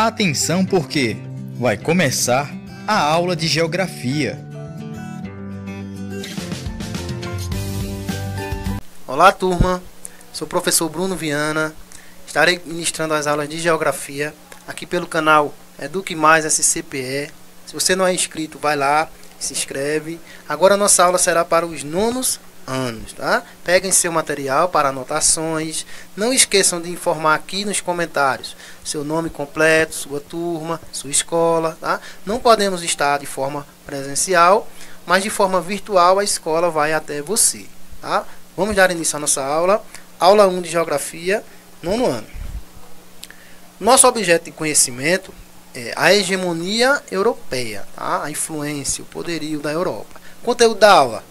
Atenção porque vai começar a aula de geografia. Olá, turma. Sou o professor Bruno Viana. Estarei ministrando as aulas de geografia aqui pelo canal Eduque Mais SCPE. Se você não é inscrito, vai lá, se inscreve. Agora a nossa aula será para os nonos anos, tá? Peguem seu material para anotações. Não esqueçam de informar aqui nos comentários seu nome completo, sua turma, sua escola, tá? Não podemos estar de forma presencial, mas de forma virtual a escola vai até você, tá? Vamos dar início à nossa aula. Aula 1 de Geografia, nono ano. Nosso objeto de conhecimento é a hegemonia europeia, tá? A influência, o poderio da Europa. Conteúdo da aula: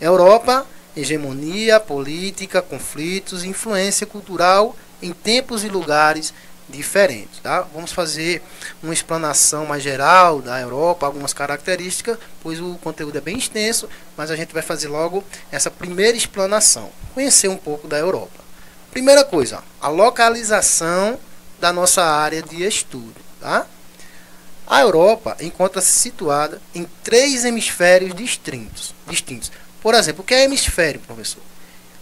Europa, hegemonia, política, conflitos, influência cultural em tempos e lugares diferentes, tá? Vamos fazer uma explanação mais geral da Europa, algumas características, pois o conteúdo é bem extenso, mas a gente vai fazer logo essa primeira explanação, conhecer um pouco da Europa. Primeira coisa, a localização da nossa área de estudo, tá? A Europa encontra-se situada em 3 hemisférios distintos. Por exemplo, o que é hemisfério, professor?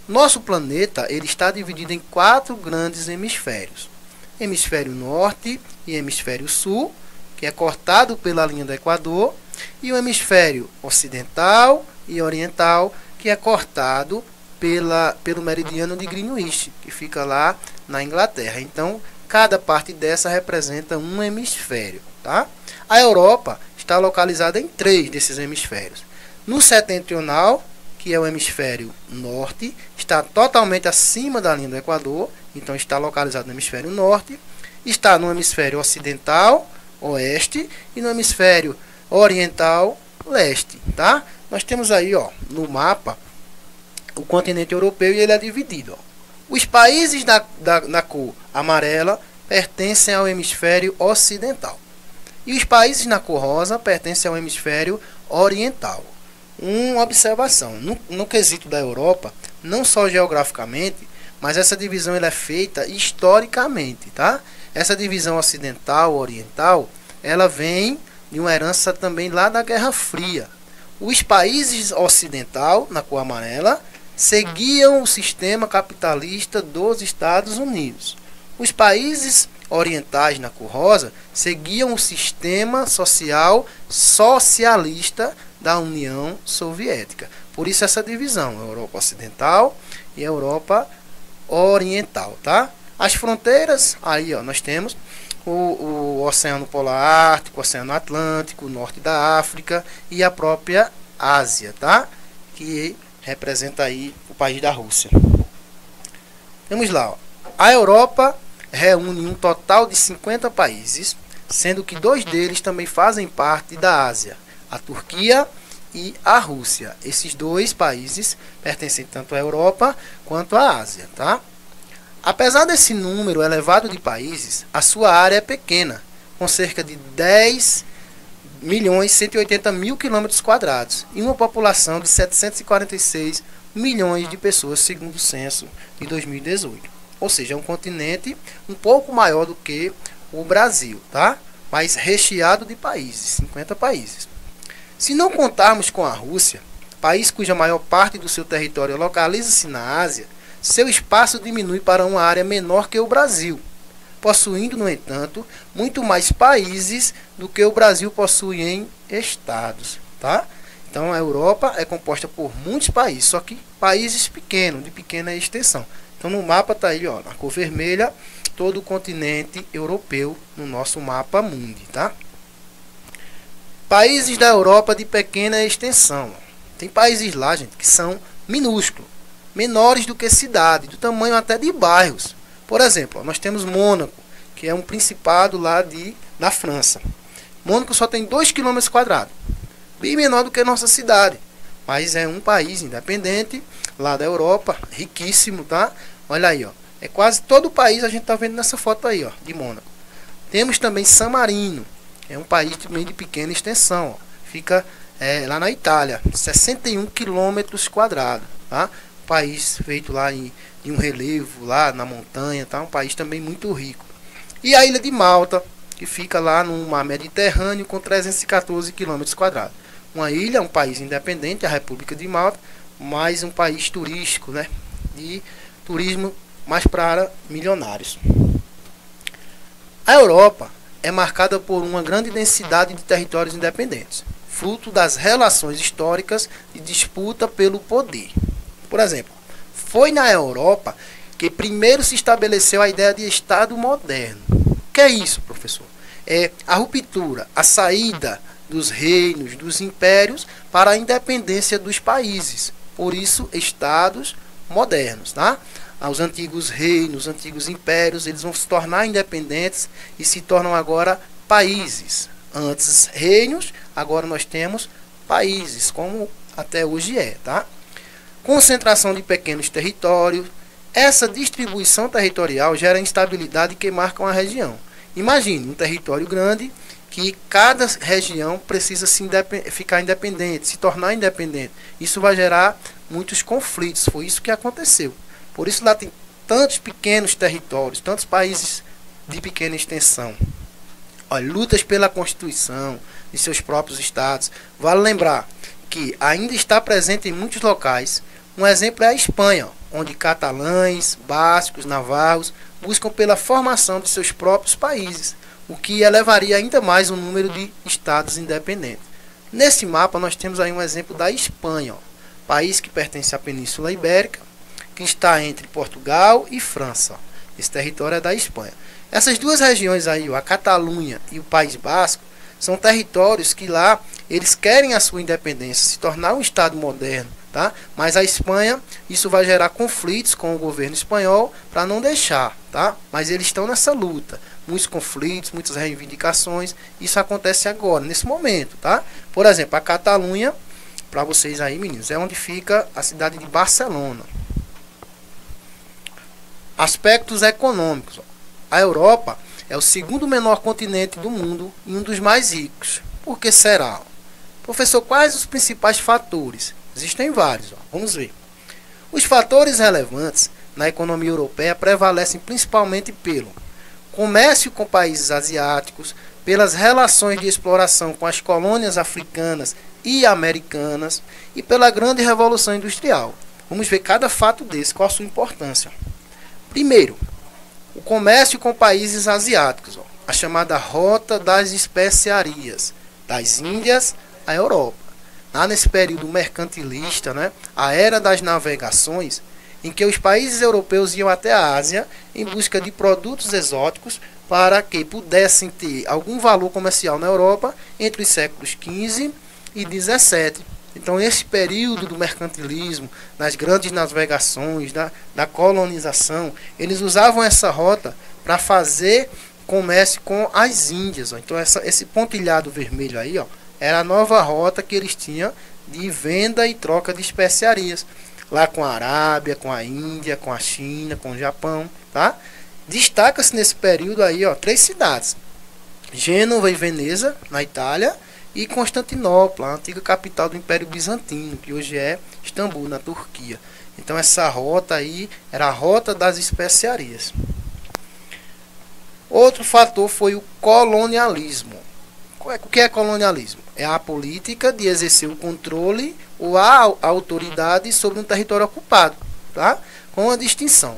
Nosso planeta ele está dividido em 4 grandes hemisférios. Hemisfério norte e hemisfério sul, que é cortado pela linha do Equador, e o hemisfério ocidental e oriental, que é cortado pelo meridiano de Greenwich, que fica lá na Inglaterra. Então, cada parte dessa representa um hemisfério, tá? A Europa está localizada em 3 desses hemisférios. No setentrional, que é o hemisfério norte, está totalmente acima da linha do Equador, então está localizado no hemisfério norte. Está no hemisfério ocidental, oeste, e no hemisfério oriental, leste, tá? Nós temos aí, ó, no mapa, o continente europeu, e ele é dividido, ó. Os países da cor amarela pertencem ao hemisfério ocidental. E os países na cor rosa pertencem ao hemisfério oriental. Uma observação, no quesito da Europa, não só geograficamente, mas essa divisão ela é feita historicamente, tá? Essa divisão ocidental-oriental, ela vem de uma herança também lá da Guerra Fria. Os países ocidental, na cor amarela, seguiam o sistema capitalista dos Estados Unidos. Os países orientais, na cor rosa, seguiam o sistema social socialista da União Soviética. Por isso essa divisão, Europa Ocidental e Europa Oriental, tá? As fronteiras, aí ó, nós temos o Oceano Polar Ártico, o Oceano Atlântico, o Norte da África e a própria Ásia, tá? Que representa aí o país da Rússia. Vamos lá, ó. A Europa reúne um total de 50 países, sendo que 2 deles também fazem parte da Ásia, a Turquia e a Rússia. Esses 2 países pertencem tanto à Europa quanto à Ásia, tá? Apesar desse número elevado de países, a sua área é pequena, com cerca de 10.180.000 km² e uma população de 746 milhões de pessoas, segundo o censo de 2018. Ou seja, é um continente um pouco maior do que o Brasil, tá? Mas recheado de países, 50 países. Se não contarmos com a Rússia, país cuja maior parte do seu território localiza-se na Ásia, seu espaço diminui para uma área menor que o Brasil, possuindo, no entanto, muito mais países do que o Brasil possui em estados, tá? Então a Europa é composta por muitos países, só que países pequenos, de pequena extensão. Então no mapa está aí, ó, na cor vermelha, todo o continente europeu no nosso mapa mundi, tá? Países da Europa de pequena extensão. Tem países lá, gente, que são minúsculos, menores do que cidade, do tamanho até de bairros. Por exemplo, ó, nós temos Mônaco, que é um principado lá da França. Mônaco só tem 2 km², bem menor do que a nossa cidade, mas é um país independente lá da Europa, riquíssimo, tá? Olha aí, ó, é quase todo o país a gente tá vendo nessa foto aí, ó, de Mônaco. Temos também San Marino, é um país também de pequena extensão, ó. Fica lá na Itália, 61 km², tá? País feito lá em um relevo lá na montanha, tá? Um país também muito rico. E a ilha de Malta, que que fica lá no mar Mediterrâneo com 314 km². Uma ilha, um país independente, a República de Malta, mas um país turístico, né? De turismo mais para milionários. A Europa é marcada por uma grande densidade de territórios independentes, fruto das relações históricas de disputa pelo poder. Por exemplo, foi na Europa que primeiro se estabeleceu a ideia de Estado moderno. O que é isso, professor? É a ruptura, a saída dos reinos, dos impérios para a independência dos países. Por isso, Estados modernos, tá? Os antigos reinos, os antigos impérios, eles vão se tornar independentes e se tornam agora países. Antes reinos, agora nós temos países, como até hoje é, tá? Concentração de pequenos territórios. Essa distribuição territorial gera instabilidade que marca uma região. Imagine um território grande que cada região precisa ficar independente, se tornar independente. Isso vai gerar muitos conflitos. Foi isso que aconteceu. Por isso lá tem tantos pequenos territórios, tantos países de pequena extensão. Olha, lutas pela Constituição de seus próprios estados. Vale lembrar que ainda está presente em muitos locais. Um exemplo é a Espanha, onde catalães, bascos, navarros buscam pela formação de seus próprios países, o que elevaria ainda mais o número de estados independentes. Nesse mapa nós temos aí um exemplo da Espanha, país que pertence à Península Ibérica, que está entre Portugal e França. Esse território é da Espanha. Essas duas regiões aí, a Catalunha e o País Basco, são territórios que lá eles querem a sua independência, se tornar um Estado moderno, tá? Mas a Espanha, isso vai gerar conflitos com o governo espanhol para não deixar, tá? Mas eles estão nessa luta, muitos conflitos, muitas reivindicações. Isso acontece agora, nesse momento, tá? Por exemplo, a Catalunha, para vocês aí, meninos, é onde fica a cidade de Barcelona. Aspectos econômicos. A Europa é o segundo menor continente do mundo e um dos mais ricos. Por que será? Professor, quais os principais fatores? Existem vários. Vamos ver. Os fatores relevantes na economia europeia prevalecem principalmente pelo comércio com países asiáticos, pelas relações de exploração com as colônias africanas e americanas e pela grande revolução industrial. Vamos ver cada fato desse, qual a sua importância. Primeiro, o comércio com países asiáticos, a chamada Rota das Especiarias, das Índias à Europa. Lá nesse período mercantilista, né, a era das navegações, em que os países europeus iam até a Ásia em busca de produtos exóticos para que pudessem ter algum valor comercial na Europa entre os séculos XV e XVII. Então, esse período do mercantilismo, das grandes navegações, da colonização, eles usavam essa rota para fazer comércio com as Índias. Ó. Então, esse pontilhado vermelho aí, ó, era a nova rota que eles tinham de venda e troca de especiarias. Lá com a Arábia, com a Índia, com a China, com o Japão. Tá? Destaca-se nesse período aí, ó, 3 cidades. Gênova e Veneza, na Itália, e Constantinopla, a antiga capital do Império Bizantino, que hoje é Istambul, na Turquia. Então essa rota aí era a rota das especiarias. Outro fator foi o colonialismo. O que é colonialismo? É a política de exercer o controle ou a autoridade sobre um território ocupado, tá? Com uma distinção.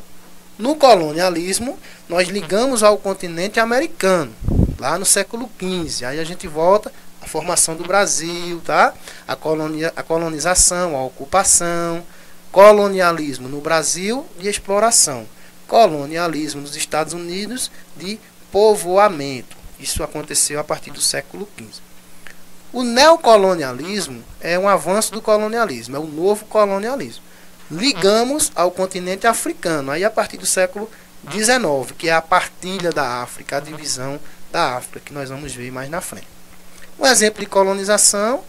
No colonialismo, nós ligamos ao continente americano, lá no século XV. Aí a gente volta a formação do Brasil, tá? A colonização, a ocupação, colonialismo no Brasil de exploração, colonialismo nos Estados Unidos de povoamento. Isso aconteceu a partir do século XV. O neocolonialismo é um avanço do colonialismo, é o novo colonialismo. Ligamos ao continente africano, aí a partir do século XIX, que é a partilha da África, a divisão da África, que nós vamos ver mais na frente. Um exemplo de colonização,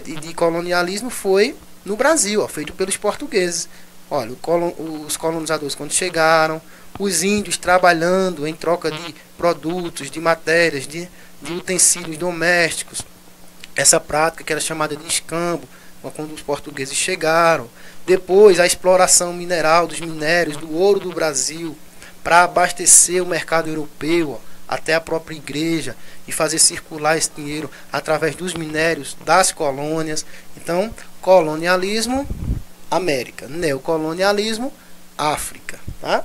de colonialismo, foi no Brasil, ó, feito pelos portugueses. Olha, os colonizadores quando chegaram, os índios trabalhando em troca de produtos, de matérias, de utensílios domésticos. Essa prática que era chamada de escambo, quando os portugueses chegaram. Depois a exploração mineral dos minérios, do ouro do Brasil, para abastecer o mercado europeu, ó, até a própria igreja e fazer circular esse dinheiro através dos minérios das colônias. Então, colonialismo, América. Neocolonialismo, África. Tá?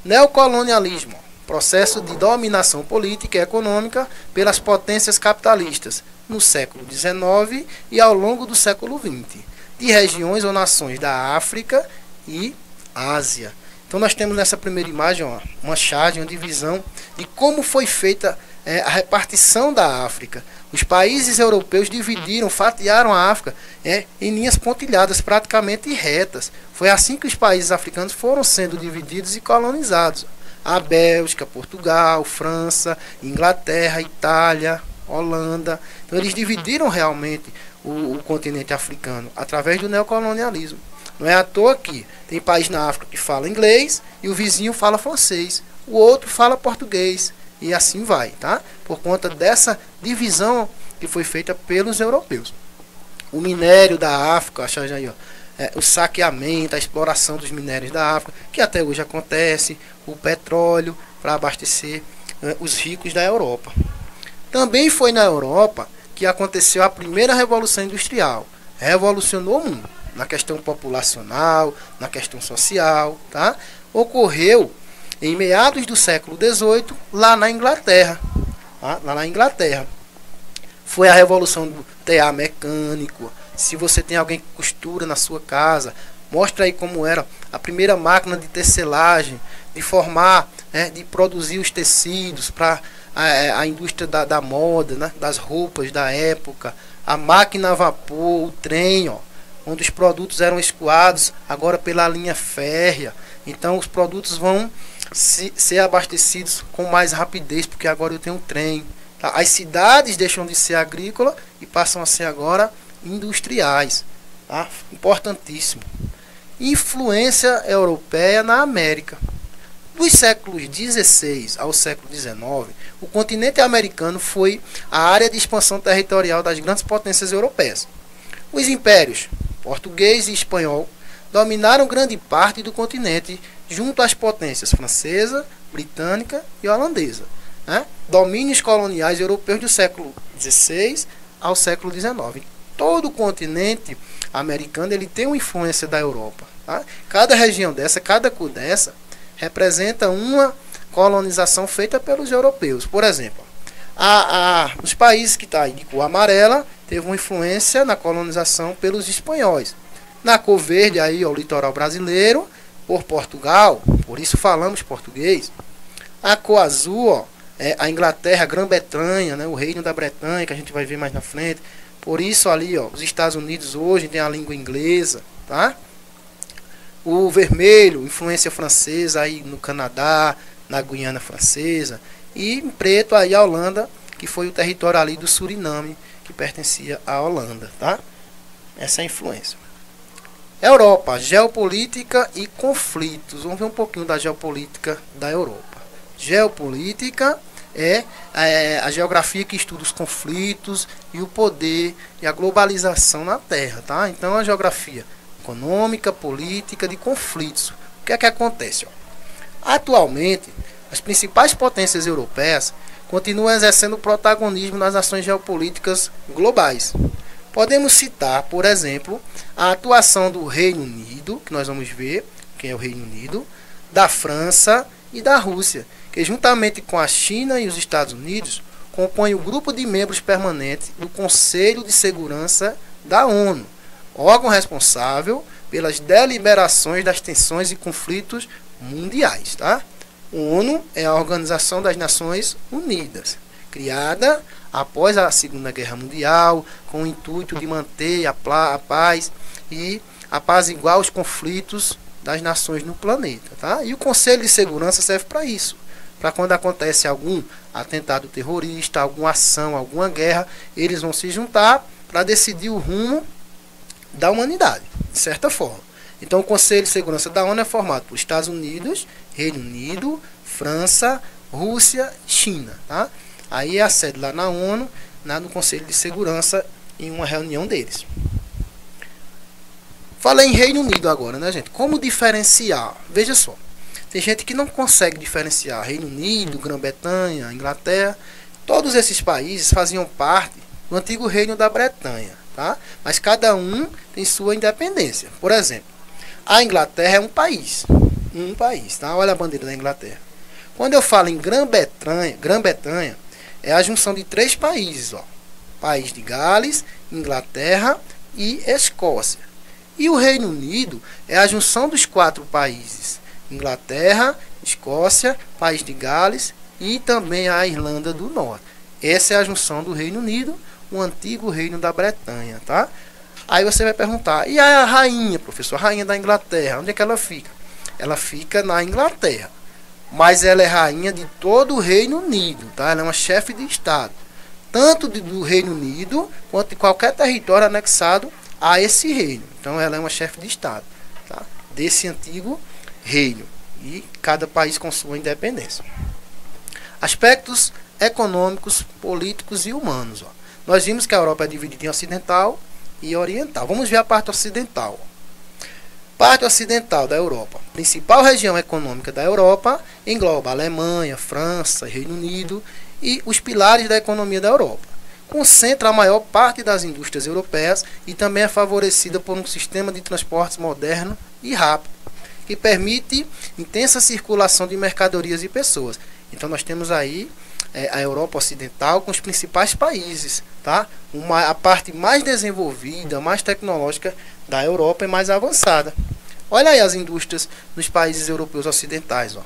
Neocolonialismo, processo de dominação política e econômica pelas potências capitalistas no século XIX e ao longo do século XX, de regiões ou nações da África e Ásia. Então nós temos nessa primeira imagem uma charge, uma divisão de como foi feita a repartição da África. Os países europeus dividiram, fatiaram a África em linhas pontilhadas, praticamente retas. Foi assim que os países africanos foram sendo divididos e colonizados. A Bélgica, Portugal, França, Inglaterra, Itália, Holanda. Então eles dividiram realmente o continente africano através do neocolonialismo. Não é à toa que tem país na África que fala inglês e o vizinho fala francês, o outro fala português e assim vai, tá? Por conta dessa divisão que foi feita pelos europeus. O minério da África, acha aí, o saqueamento, a exploração dos minérios da África, que até hoje acontece, o petróleo para abastecer os ricos da Europa. Também foi na Europa que aconteceu a primeira revolução industrial. Revolucionou o mundo na questão populacional, na questão social, tá? Ocorreu em meados do século XVIII, lá na Inglaterra. Tá? Lá na Inglaterra. Foi a revolução do tear mecânico. Se você tem alguém que costura na sua casa, mostra aí como era a primeira máquina de tecelagem, de formar, de produzir os tecidos para a indústria da moda, né? Das roupas da época. A máquina a vapor, o trem, onde os produtos eram escoados agora pela linha férrea. Então os produtos vão ser abastecidos com mais rapidez, porque agora eu tenho um trem. Tá? As cidades deixam de ser agrícolas e passam a ser agora industriais. Tá? Importantíssimo. Influência europeia na América. Dos séculos XVI ao século XIX, o continente americano foi a área de expansão territorial das grandes potências europeias. Os impérios português e espanhol dominaram grande parte do continente, junto às potências francesa, britânica e holandesa. Né? Domínios coloniais europeus do século XVI ao século XIX. Todo o continente americano ele tem uma influência da Europa. Tá? Cada região dessa, cada cor dessa, representa uma colonização feita pelos europeus. Por exemplo, os países que estão aí de cor amarela teve uma influência na colonização pelos espanhóis. Na cor verde, aí, o litoral brasileiro, por Portugal, por isso falamos português. A cor azul, a Inglaterra, a Grã-Bretanha, né, o Reino da Bretanha, que a gente vai ver mais na frente. Por isso ali, os Estados Unidos hoje tem a língua inglesa, tá? O vermelho, influência francesa aí no Canadá, na Guiana Francesa. E em preto aí a Holanda, que foi o território ali do Suriname, que pertencia à Holanda, tá? Essa é a influência. Europa, geopolítica e conflitos. Vamos ver um pouquinho da geopolítica da Europa. Geopolítica é a geografia que estuda os conflitos e o poder e a globalização na Terra, tá? Então a geografia econômica, política, de conflitos. O que é que acontece? Atualmente, as principais potências europeias continuam exercendo protagonismo nas ações geopolíticas globais. Podemos citar, por exemplo, a atuação do Reino Unido, que nós vamos ver, quem é o Reino Unido, da França e da Rússia, que juntamente com a China e os Estados Unidos, compõem o grupo de membros permanentes do Conselho de Segurança da ONU, órgão responsável pelas deliberações das tensões e conflitos mundiais. Tá? A ONU é a Organização das Nações Unidas, criada após a Segunda Guerra Mundial, com o intuito de manter a paz e apaziguar os conflitos das nações no planeta. Tá? E o Conselho de Segurança serve para isso, para quando acontece algum atentado terrorista, alguma ação, alguma guerra, eles vão se juntar para decidir o rumo da humanidade, de certa forma. Então o Conselho de Segurança da ONU é formado por Estados Unidos, Reino Unido, França, Rússia, China. Tá? Aí é a sede lá na ONU, no Conselho de Segurança, em uma reunião deles. Falei em Reino Unido agora, né, gente? Como diferenciar? Veja só. Tem gente que não consegue diferenciar Reino Unido, Grã-Bretanha, Inglaterra. Todos esses países faziam parte do antigo Reino da Bretanha, tá? Mas cada um tem sua independência. Por exemplo, a Inglaterra é um país, tá? Olha a bandeira da Inglaterra. Quando eu falo em Grã-Bretanha, é a junção de 3 países, ó. País de Gales, Inglaterra e Escócia. E o Reino Unido é a junção dos 4 países: Inglaterra, Escócia, País de Gales e também a Irlanda do Norte. Essa é a junção do Reino Unido, o antigo Reino da Bretanha, tá? Aí você vai perguntar, e a rainha, professor, a rainha da Inglaterra, onde é que ela fica? Ela fica na Inglaterra, mas ela é rainha de todo o Reino Unido, tá? Ela é uma chefe de Estado, tanto do Reino Unido quanto de qualquer território anexado a esse reino. Então ela é uma chefe de Estado, tá? Desse antigo reino, e cada país com sua independência. Aspectos econômicos, políticos e humanos, ó. Nós vimos que a Europa é dividida em ocidental e oriental. Vamos ver a parte ocidental. Parte ocidental da Europa. Principal região econômica da Europa engloba a Alemanha, França, Reino Unido e os pilares da economia da Europa. Concentra a maior parte das indústrias europeias e também é favorecida por um sistema de transportes moderno e rápido, que permite intensa circulação de mercadorias e pessoas. Então nós temos aí a Europa Ocidental com os principais países, tá? A parte mais desenvolvida, mais tecnológica da Europa e mais avançada. Olha aí as indústrias nos países europeus ocidentais, ó.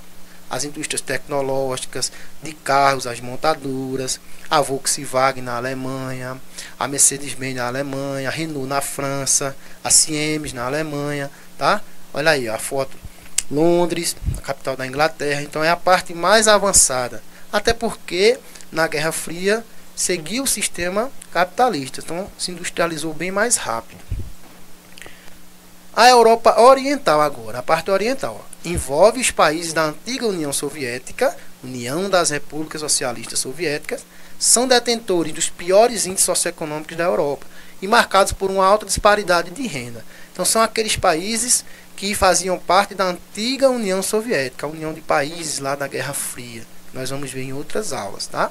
As indústrias tecnológicas, de carros, as montadoras, a Volkswagen na Alemanha, a Mercedes-Benz na Alemanha, a Renault na França, a Siemens na Alemanha, tá? Olha aí a foto. Londres, a capital da Inglaterra. Então é a parte mais avançada. Até porque na Guerra Fria seguiu o sistema capitalista. Então se industrializou bem mais rápido. A Europa Oriental agora, a parte oriental, ó, envolve os países da antiga União Soviética, União das Repúblicas Socialistas Soviéticas, são detentores dos piores índices socioeconômicos da Europa e marcados por uma alta disparidade de renda. Então são aqueles países que faziam parte da antiga União Soviética, a união de países lá da Guerra Fria. Nós vamos ver em outras aulas, tá?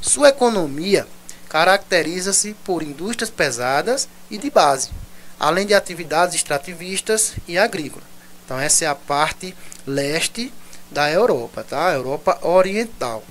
Sua economia caracteriza-se por indústrias pesadas e de base, além de atividades extrativistas e agrícolas. Então essa é a parte leste da Europa, tá? A Europa Oriental.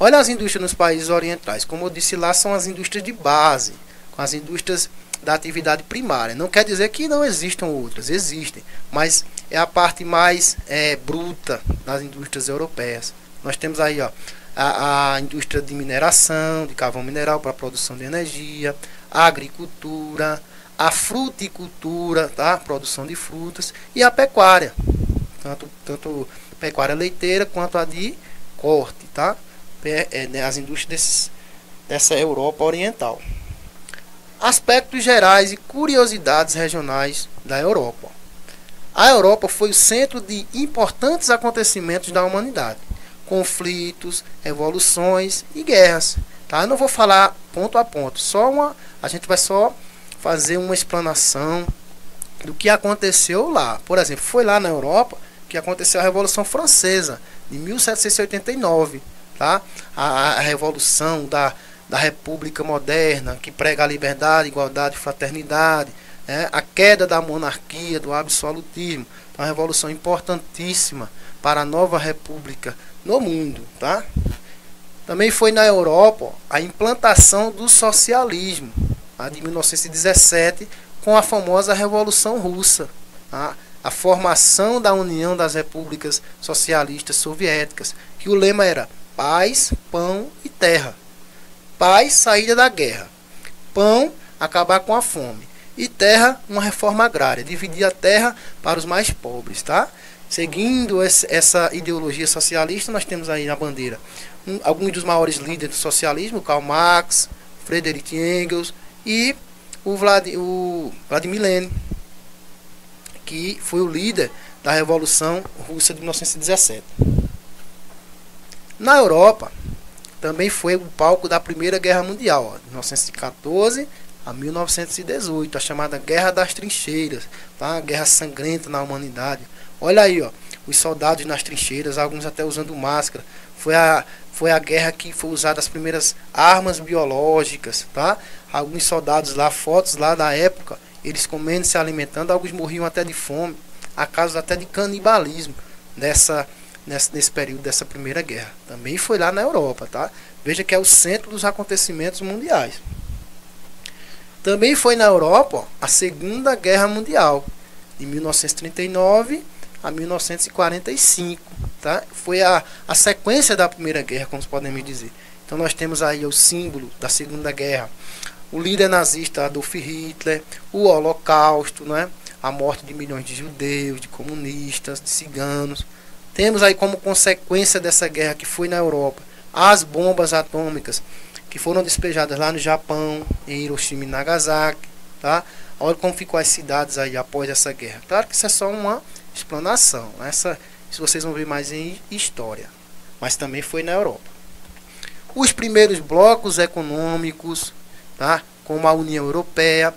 Olha as indústrias nos países orientais. Como eu disse lá, são as indústrias de base, com as indústrias da atividade primária. Não quer dizer que não existam outras, existem, mas é a parte mais bruta das indústrias europeias. Nós temos aí, ó, a indústria de mineração, de carvão mineral para a produção de energia, a agricultura, a fruticultura, tá? Produção de frutas, e a pecuária, tanto pecuária leiteira quanto a de corte, tá? As indústrias dessa Europa Oriental. Aspectos gerais e curiosidades regionais da Europa. A Europa foi o centro de importantes acontecimentos da humanidade, conflitos, revoluções e guerras. Tá? Eu não vou falar ponto a ponto, a gente vai só fazer uma explanação do que aconteceu lá. Por exemplo, foi lá na Europa que aconteceu a Revolução Francesa, de 1789. Tá? A revolução da República Moderna, que prega a liberdade, igualdade e fraternidade, né? A queda da monarquia, do absolutismo. Então, uma revolução importantíssima para a nova república no mundo. Tá? Também foi na Europa a implantação do socialismo, tá? De 1917, com a famosa Revolução Russa, tá? A formação da União das Repúblicas Socialistas Soviéticas, que o lema era paz, pão e terra. Paz, saída da guerra. Pão, acabar com a fome. E terra, uma reforma agrária, dividir a terra para os mais pobres, tá? Seguindo essa ideologia socialista, nós temos aí na bandeira alguns dos maiores líderes do socialismo, Karl Marx, Friedrich Engels e o Vladimir Lenin, que foi o líder da Revolução Russa de 1917. Na Europa, também foi o palco da Primeira Guerra Mundial, ó, de 1914 a 1918, a chamada Guerra das Trincheiras, tá? A guerra sangrenta na humanidade. Olha aí, ó, os soldados nas trincheiras, alguns até usando máscara. Foi a guerra que foi usada as primeiras armas biológicas, tá? Alguns soldados lá, fotos lá da época, eles comendo, se alimentando, alguns morriam até de fome, a causa até de canibalismo nesse período dessa primeira guerra. Também foi lá na Europa, tá? Veja que é o centro dos acontecimentos mundiais. Também foi na Europa, ó, a Segunda Guerra Mundial, de 1939 a 1945, tá? Foi a sequência da Primeira Guerra, como podemos dizer. Então nós temos aí o símbolo da Segunda Guerra, o líder nazista Adolf Hitler, o Holocausto, né? A morte de milhões de judeus, de comunistas, de ciganos. Temos aí como consequência dessa guerra que foi na Europa, as bombas atômicas que foram despejadas lá no Japão, em Hiroshima e Nagasaki, tá? Olha como ficou as cidades aí após essa guerra. Claro que isso é só uma explanação, isso vocês vão ver mais em história, mas também foi na Europa. Os primeiros blocos econômicos, tá? Como a União Europeia,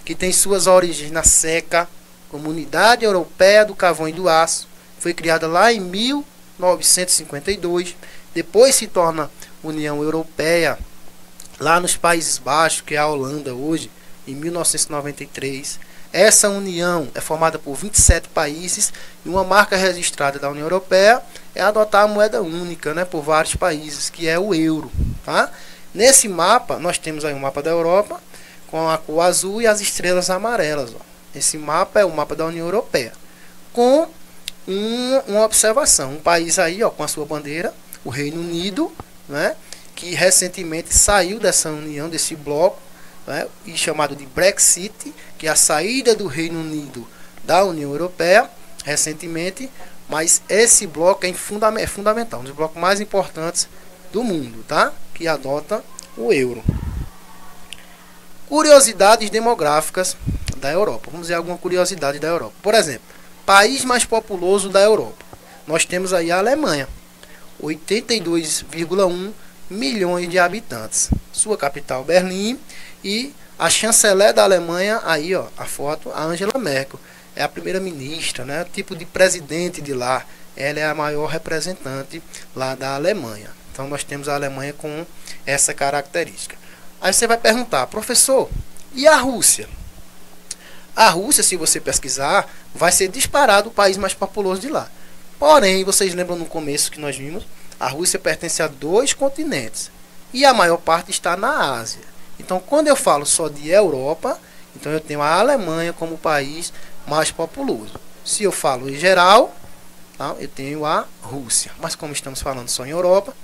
que tem suas origens na SECA, Comunidade Europeia do Carvão e do Aço, foi criada lá em 1952, depois se torna União Europeia lá nos Países Baixos, que é a Holanda hoje, em 1993. Essa união é formada por 27 países e uma marca registrada da União Europeia é adotar a moeda única, né, por vários países, que é o euro, tá? Nesse mapa, nós temos aí um mapa da Europa com a cor azul e as estrelas amarelas, ó. Esse mapa é o mapa da União Europeia, com uma observação, um país aí, ó, com a sua bandeira, o Reino Unido, né, que recentemente saiu dessa união, desse bloco, né, e chamado de Brexit, que é a saída do Reino Unido da União Europeia, recentemente, mas esse bloco é fundamental, um dos blocos mais importantes do mundo, tá, que adota o euro. Curiosidades demográficas da Europa. Vamos ver alguma curiosidade da Europa. Por exemplo, país mais populoso da Europa. Nós temos aí a Alemanha, 82,1 milhões de habitantes. Sua capital, Berlim, e a chanceler da Alemanha, aí ó, a foto, a Angela Merkel, é a primeira ministra, né, tipo de presidente de lá. Ela é a maior representante lá da Alemanha. Então nós temos a Alemanha com essa característica. Aí você vai perguntar, professor, e a Rússia? A Rússia, se você pesquisar, vai ser disparado o país mais populoso de lá. Porém, vocês lembram no começo que nós vimos, a Rússia pertence a 2 continentes e a maior parte está na Ásia. Então, quando eu falo só de Europa, então eu tenho a Alemanha como o país mais populoso. Se eu falo em geral, tá, eu tenho a Rússia. Mas como estamos falando só em Europa,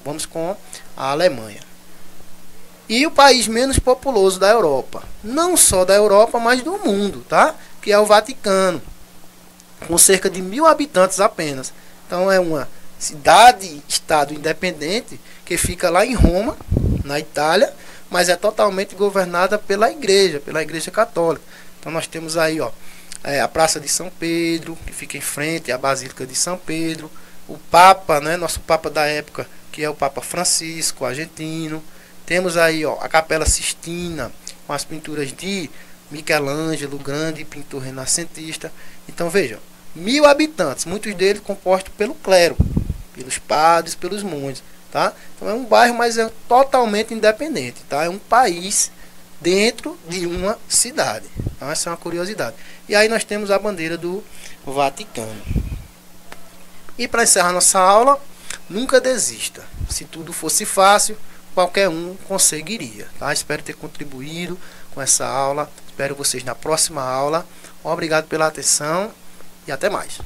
vamos com a Alemanha. E o país menos populoso da Europa, não só da Europa, mas do mundo, tá? Que é o Vaticano, com cerca de 1.000 habitantes apenas. Então é uma cidade-estado independente que fica lá em Roma, na Itália, mas é totalmente governada pela Igreja Católica. Então nós temos aí, ó, a Praça de São Pedro, que fica em frente à Basílica de São Pedro, o Papa, né, nosso Papa da época, que é o Papa Francisco, argentino. Temos aí, ó, a Capela Sistina, com as pinturas de Michelangelo, grande pintor renascentista. Então vejam, 1.000 habitantes, muitos deles compostos pelo clero, pelos padres, pelos monges, tá? Então é um bairro, mas é totalmente independente, tá? É um país dentro de uma cidade. Então essa é uma curiosidade. E aí nós temos a bandeira do Vaticano. E para encerrar nossa aula, nunca desista. Se tudo fosse fácil, qualquer um conseguiria, tá? Espero ter contribuído com essa aula. Espero vocês na próxima aula. Obrigado pela atenção e até mais.